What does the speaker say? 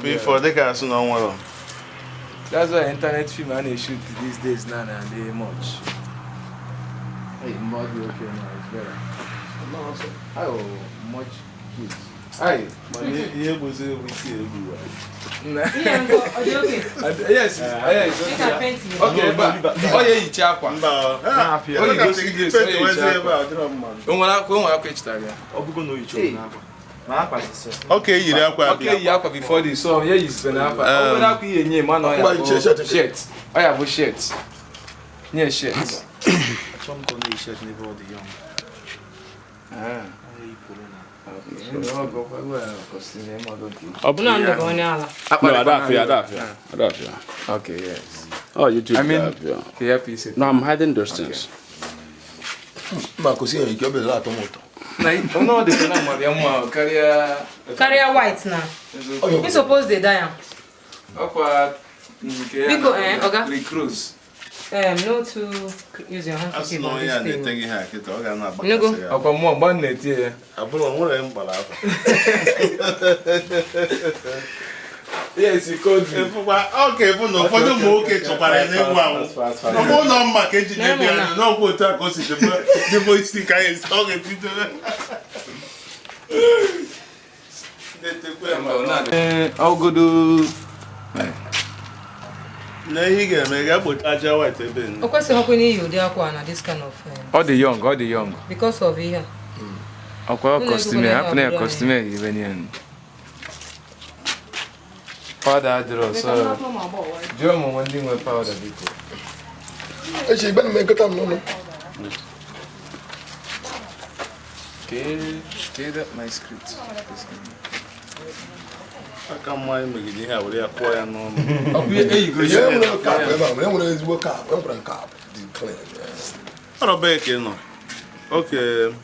Before they can soon on one. That's why internet film and they shoot these days now and they much. Hey, mud okay now, it's better. No, also, oh, much kids. Hi, But he was everywhere. Yeah, okay. Yes, yes. Okay, but oh yeah, you chakwa. Oh, you go see this. Okay, you okay, you have before this. So yeah, you spend up. Oh, na ku ye nye man oh shirt. Oh yeah, bo shirt. Yeah, shirt. Some don't shirt never the young. Ah. Okay, yes. Oh, you do. I mean, no, I'm hiding those things. Marcos, you can be a lot of motor. No, the number, Carrier white now. We suppose they die. Because, okay. Cruise. No to use your hand to keep on this thing. No go. Upon more bonnet here. I put on one of them. Yes, you could. Okay, for no, for the okay to parallel. No more number, can't you? No go to consider the voice stick. I is talking to I'll go do. No, he can make up with Aja White. Of course, how can you do this kind of All the young. because of here. I'll call customer, even in. Powder draw, so. German one thing with powder. She better make it up, no. Okay, that my script. I can't mind making you have a quiet normal. Okay.